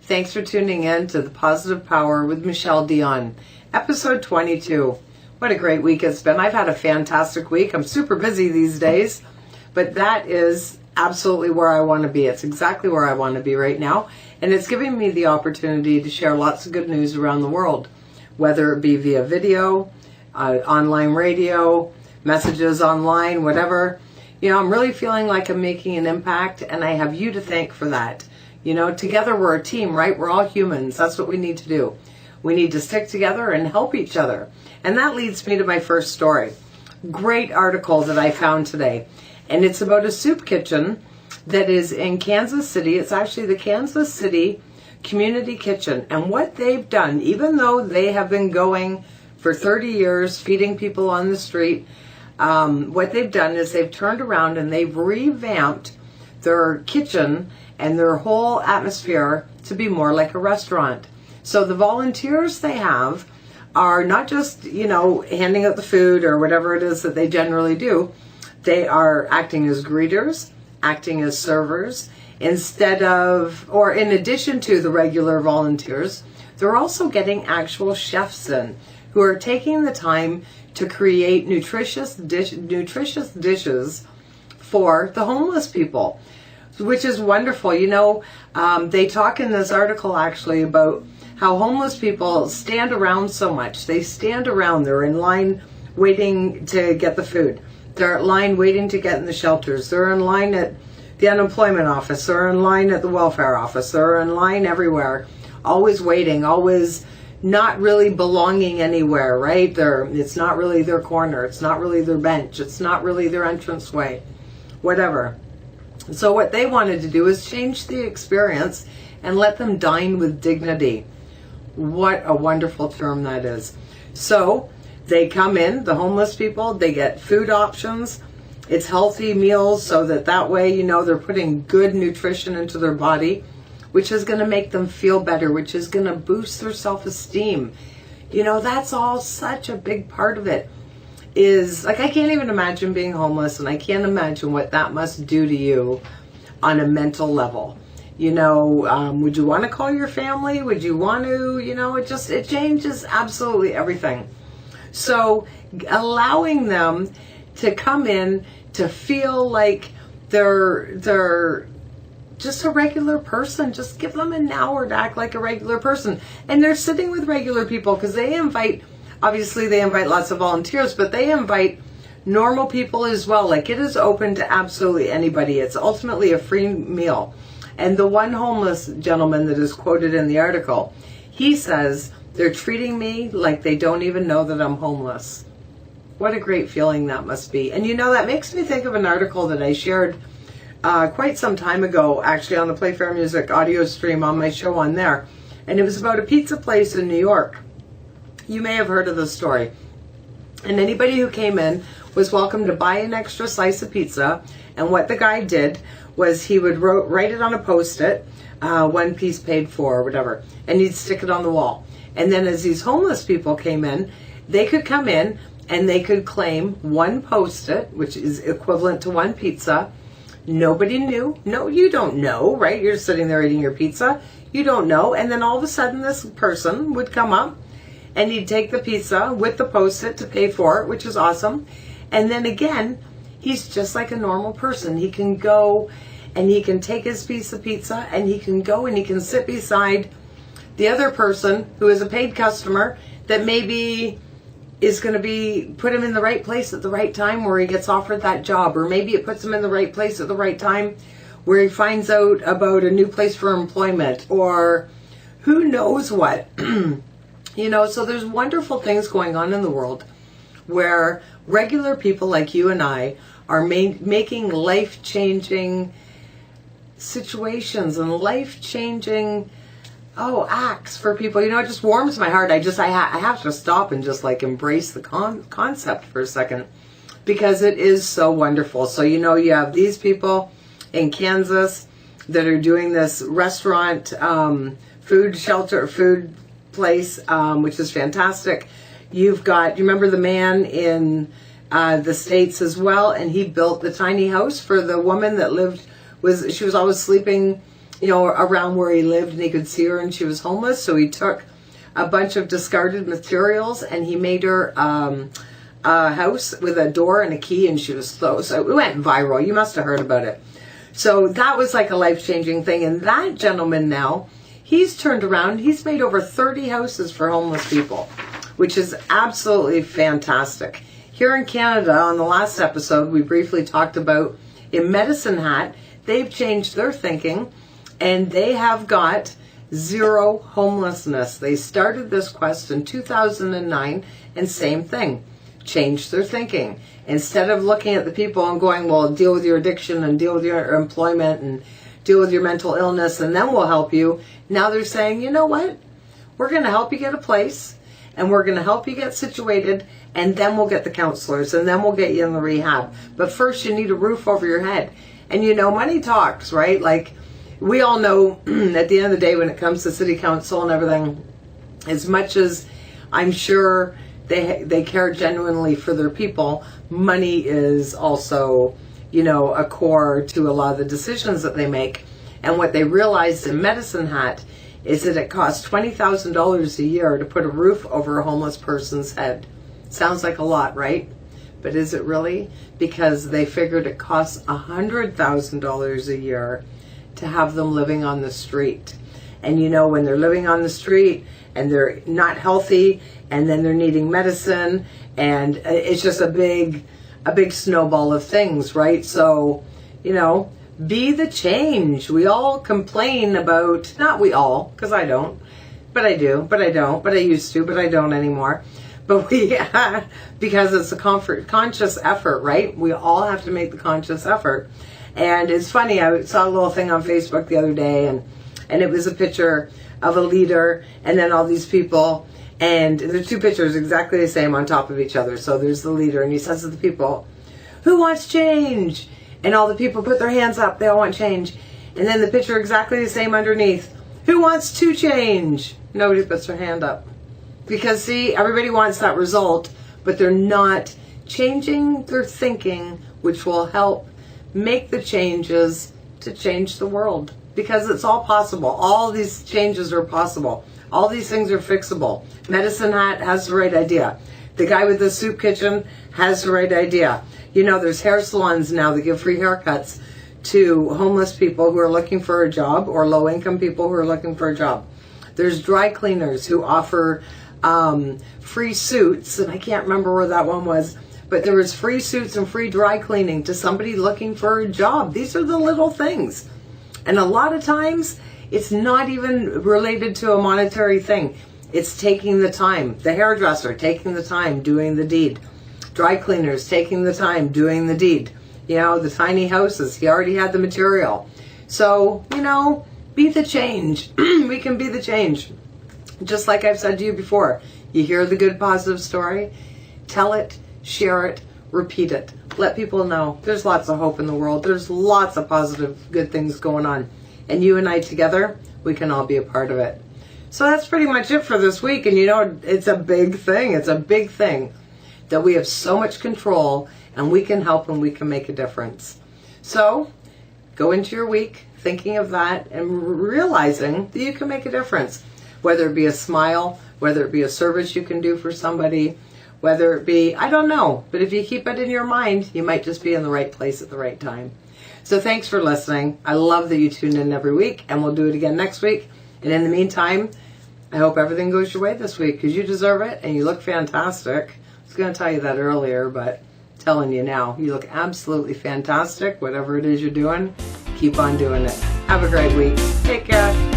Thanks for tuning in to The Positive Power with Michele Dionne, episode 22. What a great week it's been. I've had a fantastic week. I'm super busy these days, but that is absolutely where I want to be. It's exactly where I want to be right now, and it's giving me the opportunity to share lots of good news around the world, whether it be via video, online radio, messages online, whatever. You know, I'm really feeling like I'm making an impact, and I have you to thank for that. You know, together we're a team, right? We're all humans. That's what we need to do. We need to stick together and help each other. And that leads me to my first story. Great article that I found today. And it's about a soup kitchen that is in Kansas City. It's actually the Kansas City Community Kitchen. And what they've done, even though they have been going for 30 years, feeding people on the street, what they've done is they've turned around and they've revamped their kitchen and their whole atmosphere to be more like a restaurant. So the volunteers they have are not just, you know, handing out the food or whatever it is that they generally do. They are acting as greeters, acting as servers, instead of, or in addition to the regular volunteers, they're also getting actual chefs in who are taking the time to create nutritious dishes for the homeless people, which is wonderful. You know, they talk in this article actually about how homeless people stand around so much. They stand around. They're in line waiting to get the food. They're in line waiting to get in the shelters. They're in line at the unemployment office. They're in line at the welfare office. They're in line everywhere, always waiting, always not really belonging anywhere, right? It's not really their corner. It's not really their bench. It's not really their entranceway, whatever. So what they wanted to do is change the experience and let them dine with dignity. What a wonderful term that is. So they come in, the homeless people, they get food options. It's healthy meals so that way, you know, they're putting good nutrition into their body, which is going to make them feel better, which is going to boost their self-esteem. You know, that's all such a big part of it. Is like, I can't even imagine being homeless, and I can't imagine what that must do to you on a mental level. You know, would you want to call your family? Would you want to, you know, it changes absolutely everything. So allowing them to come in to feel like they're just a regular person, just give them an hour to act like a regular person. And they're sitting with regular people because obviously they invite lots of volunteers, but they invite normal people as well. Like, it is open to absolutely anybody. It's ultimately a free meal. And the one homeless gentleman that is quoted in the article, he says, they're treating me like they don't even know that I'm homeless. What a great feeling that must be. And you know, that makes me think of an article that I shared quite some time ago, actually on the Playfair Music audio stream on my show on there. And it was about a pizza place in New York. You may have heard of this story. And anybody who came in was welcome to buy an extra slice of pizza. And what the guy did was he would write it on a Post-it, 1 piece paid for or whatever, and he'd stick it on the wall. And then as these homeless people came in, they could come in and they could claim 1 Post-it, which is equivalent to 1 pizza. Nobody knew. No, you don't know, right? You're sitting there eating your pizza. You don't know. And then all of a sudden this person would come up and he'd take the pizza with the Post-it to pay for it, which is awesome. And then again, he's just like a normal person. He can go and he can take his piece of pizza and he can go and he can sit beside the other person who is a paid customer that maybe is going to be put him in the right place at the right time where he gets offered that job, or maybe it puts him in the right place at the right time where he finds out about a new place for employment, or who knows what. You know, so there's wonderful things going on in the world where regular people like you and I are making life-changing situations and life-changing acts for people. You know, it just warms my heart. I have to stop and just like embrace the concept for a second, because it is so wonderful. So, you know, you have these people in Kansas that are doing this restaurant, food place, which is fantastic. You've got, you remember the man in the States as well, and he built the tiny house for the woman that she was always sleeping around where he lived, and he could see her and she was homeless. So he took a bunch of discarded materials and he made her a house with a door and a key, and she was so it went viral. You must have heard about it. So that was like a life-changing thing. And that gentleman now, he's turned around, he's made over 30 houses for homeless people, which is absolutely fantastic. Here in Canada, on the last episode, we briefly talked about in Medicine Hat, they've changed their thinking and they have got zero homelessness. They started this quest in 2009, and same thing, changed their thinking. Instead of looking at the people and going, well, deal with your addiction and deal with your employment and deal with your mental illness and then we'll help you. Now they're saying, you know what? We're going to help you get a place and we're going to help you get situated, and then we'll get the counselors and then we'll get you in the rehab. But first you need a roof over your head. And money talks, right? Like, we all know at the end of the day when it comes to city council and everything, as much as I'm sure they care genuinely for their people, money is also, a core to a lot of the decisions that they make. And what they realized in Medicine Hat is that it costs $20,000 a year to put a roof over a homeless person's head. Sounds like a lot, right? But is it really? Because they figured it costs $100,000 a year to have them living on the street. And when they're living on the street and they're not healthy and then they're needing medicine, and it's just a big snowball of things, right? So, be the change. We all complain about, not we all, because I don't, but I do, but I don't, but I used to, but I don't anymore. But because it's a conscious effort, right? We all have to make the conscious effort. And it's funny, I saw a little thing on Facebook the other day, and it was a picture of a leader and then all these people, and there's two pictures exactly the same on top of each other. So there's the leader, and he says to the people, who wants change? And all the people put their hands up, they all want change. And then the picture exactly the same underneath, who wants to change? Nobody puts their hand up. Because see, everybody wants that result, but they're not changing their thinking, which will help make the changes to change the world. Because it's all possible. All these changes are possible. All these things are fixable. Medicine Hat has the right idea. The guy with the soup kitchen has the right idea. There's hair salons now that give free haircuts to homeless people who are looking for a job, or low-income people who are looking for a job. There's dry cleaners who offer free suits, and I can't remember where that one was, but there was free suits and free dry cleaning to somebody looking for a job. These are the little things. And a lot of times, it's not even related to a monetary thing. It's taking the time. The hairdresser taking the time, doing the deed. Dry cleaners taking the time, doing the deed. The tiny houses, he already had the material. So, be the change. We can be the change. Just like I've said to you before, you hear the good positive story, tell it, share it, repeat it. Let people know there's lots of hope in the world. There's lots of positive, good things going on. And you and I together, we can all be a part of it. So that's pretty much it for this week. And it's a big thing. It's a big thing that we have so much control, and we can help and we can make a difference. So go into your week thinking of that and realizing that you can make a difference. Whether it be a smile, whether it be a service you can do for somebody, whether it be, I don't know, but if you keep it in your mind, you might just be in the right place at the right time. So thanks for listening. I love that you tune in every week, and we'll do it again next week. And in the meantime, I hope everything goes your way this week, because you deserve it and you look fantastic. I was going to tell you that earlier, but I'm telling you now, you look absolutely fantastic. Whatever it is you're doing, keep on doing it. Have a great week. Take care.